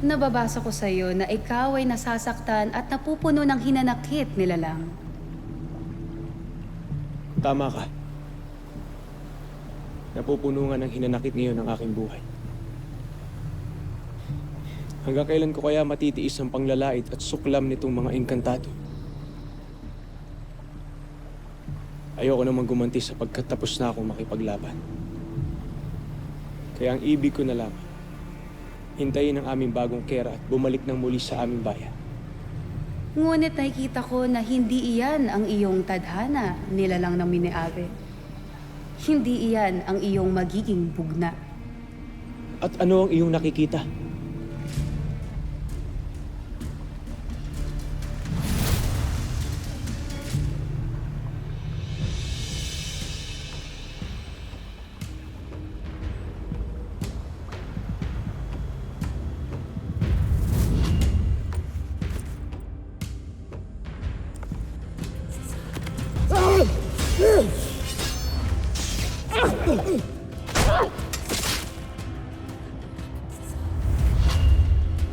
Nababasa ko sa'yo na ikaw ay nasasaktan at napupuno ng hinanakit nila lang. Tama ka. Napupuno nga ng hinanakit ngayon ang aking buhay. Hanggang kailan ko kaya matitiis ang panglalait at suklam nitong mga engkantado? Ayoko namang gumanti sapagkat tapos na akong makipaglaban. Kaya ang ibig ko na lang, hintayin ang aming bagong kera at bumalik ng muli sa aming bayan. Ngunit nakikita ko na hindi iyan ang iyong tadhana, nilalang ng Mineave. Hindi iyan ang iyong magiging bugna. At ano ang iyong nakikita?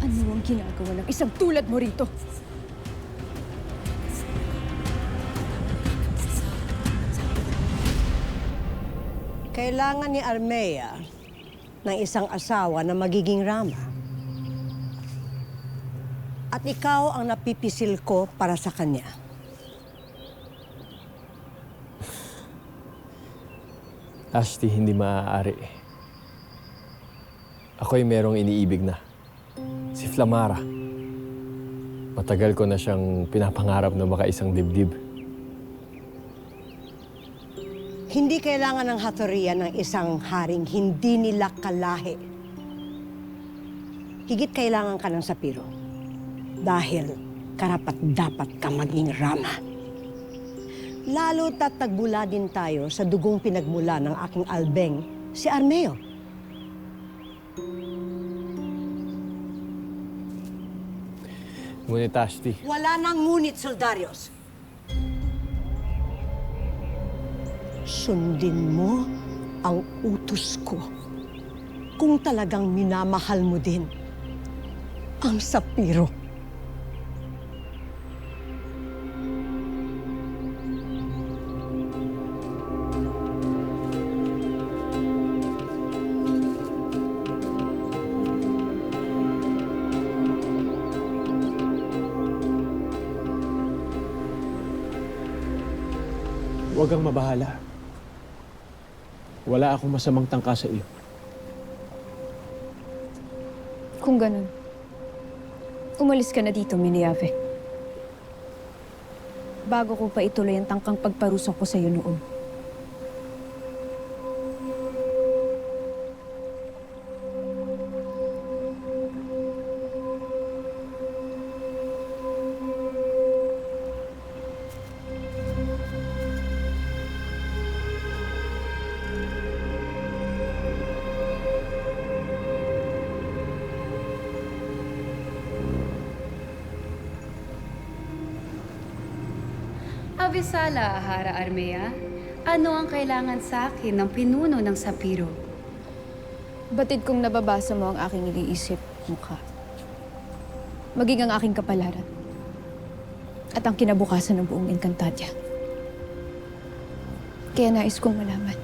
Ano ang ginagawa ng isang tulad mo rito? Kailangan ni Armea ng isang asawa na magiging Rama. At ikaw ang napipisil ko para sa kanya. Ashti, hindi maaari. Ako'y merong iniibig na. Si Flamara. Matagal ko na siyang pinapangarap na makaisang dibdib. Hindi kailangan ng hatoriya ng isang haring hindi nila kalahi. Higit kailangan ka ng sapiro. Dahil karapat-dapat ka maging Rama. Lalo tatagmula din tayo sa dugong pinagmula ng aking albeng, si Armeo. Ngunit Ashti, Wala nang ngunit, Soldarios. Sundin mo ang utos ko kung talagang minamahal mo din ang sapiro. Huwag kang mabahala. Wala akong masamang tangka sa iyo. Kung ganun, umalis ka na dito, Mineave. Bago ko pa ituloy ang tangkang pagparusa ko sa'yo noon. Avisala, Hara Armea. Ano ang kailangan sa akin ng pinuno ng Sapiro? Batid kong nababasa mo ang aking iniisip, mukha. Maging ang aking kapalaran. At ang kinabukasan ng buong Encantadia. Kaya nais kong malaman.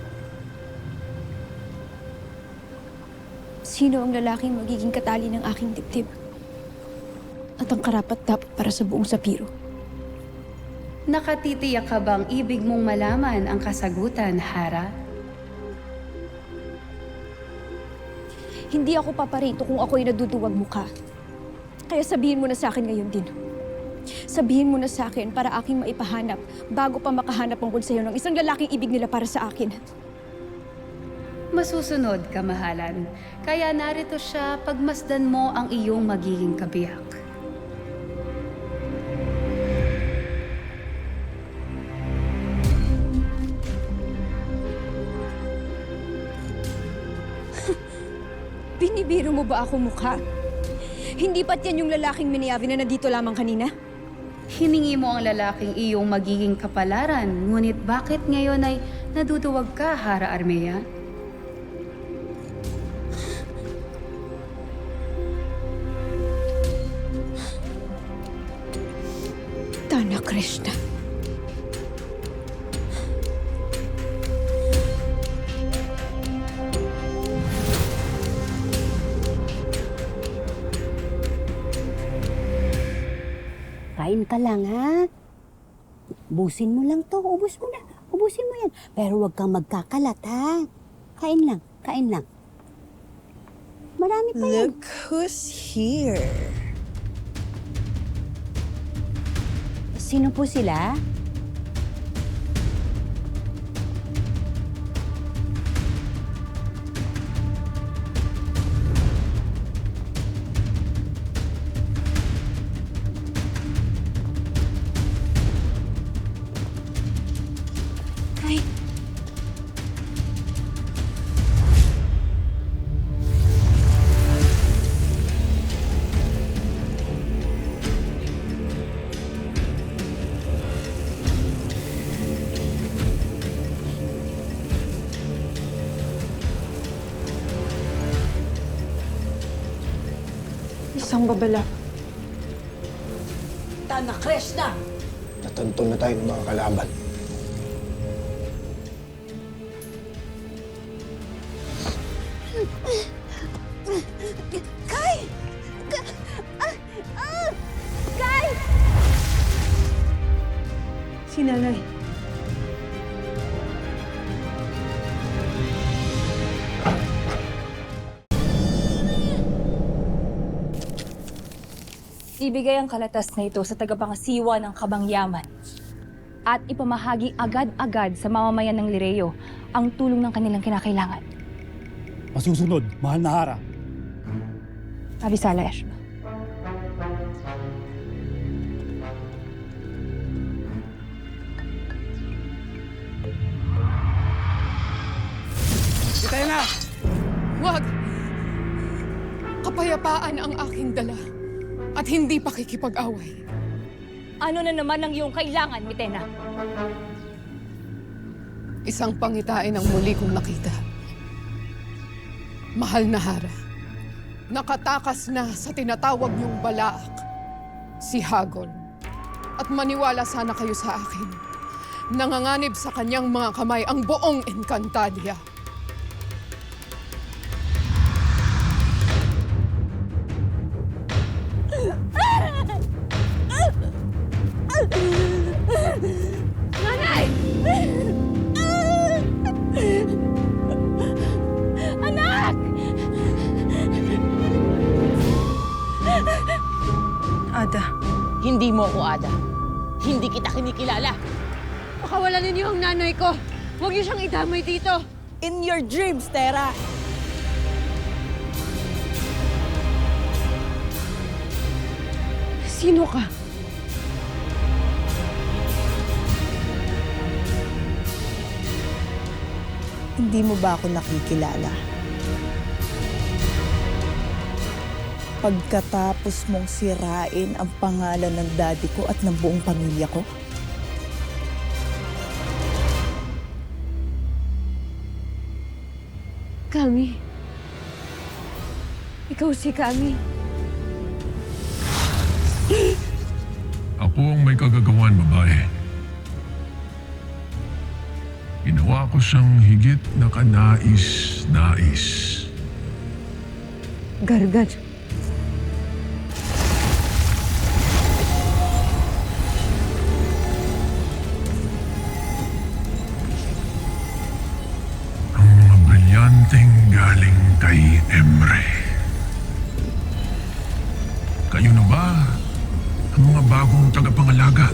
Sino ang lalaking magiging katali ng aking dibdib? At ang karapat-dapat para sa buong Sapiro? Nakatitiyak ka bang ibig mong malaman ang kasagutan, Hara? Hindi ako paparito kung ako'y naduduwag mukha. Kaya sabihin mo na sa akin ngayon din. Sabihin mo na sa akin para aking maipahanap bago pa makahanap ang sa'yo ng isang lalaking ibig nila para sa akin. Masusunod, kamahalan. Kaya narito siya pagmasdan mo ang iyong magiging kabiyak. Binibiro mo ba ako mukha? Hindi ba't yan yung lalaking Mineave na nandito lamang kanina? Hiningi mo ang lalaking iyong magiging kapalaran, ngunit bakit ngayon ay naduduwag ka, Hara Armea? Krishna. Kain ka lang, ha? Ubusin mo lang to. Ubus mo na. Ubusin mo yan. Pero huwag kang magkakalat, ha? Kain lang. Kain lang. Marami pa yan. Look who's here. Sino po sila? Ay. Isang babala. Tana Krishna! Natanto na tayo ng mga kalaban. Si Nanay. Ibigay ang kalatas na ito sa tagapangasiwa ng Kabangyaman at ipamahagi agad-agad sa mamamayan ng Lireo ang tulong ng kanilang kinakailangan. Masusunod, mahal na Hara. Abisala, Yashma. Tayo na! Wag! Kapayapaan ang aking dala at hindi pakikipag-away. Ano na naman ang iyong kailangan, Mitena? Isang pangitain ang muli kong nakita. Mahal na Hara, nakatakas na sa tinatawag niyong Balaak, si Hagor. At maniwala sana kayo sa akin. Nanganganib sa kanyang mga kamay ang buong Encantadia. Nanay! Anak! Ada. Hindi mo ako, Ada. Hindi kita kinikilala. Pakawalan ninyo ang nanay ko. Huwag niyo siyang idamay dito. In your dreams, Tera. Sino ka? Hindi mo ba ako nakikilala? Pagkatapos mong sirain ang pangalan ng daddy ko at ng buong pamilya ko? Kami. Ikaw si Kami. Ako ang may kagagawan, babae. Ginawa ko siyang higit na kanais-nais. Gargan. Ang mga brilyanteng galing kay Emre. Kayo na ba ang mga bagong tagapangalaga?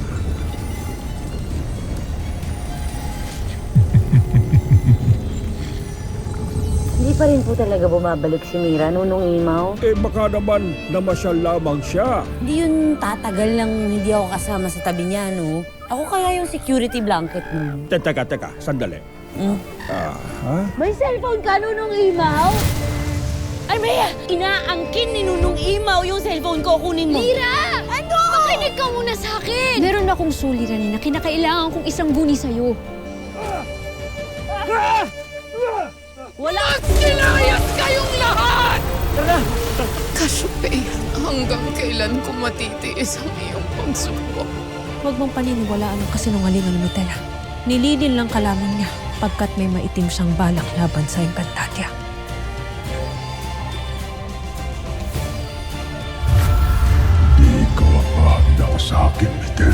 Hindi pa rin po talaga bumabalik si Mira, Nunong Imaw. Eh baka naman namasyal lamang siya. Hindi yun tatagal lang hindi ako kasama sa tabi niya, no? Ako kaya yung security blanket mo. Teka, sandali. May cellphone ka, Nunong Imaw? Ay, Maya! Inaangkin ni Nunong Imaw yung cellphone ko. Kunin mo. Mira! Ano? Makinig ka muna sa akin! Meron akong suliranin na kinakailangan kong isang guni sa'yo. Wala! Magsilayas kayong lahat! Kasyupe, hanggang kailan ko matitiis ang iyong pagsubok? Huwag mong paniniwalaan ang kasinungalingan ni Mitela. Nililin lang ka lamang niya pagkat may maitim siyang balak laban sa Encantadia. Di ka mapahanda sa akin, Mitela.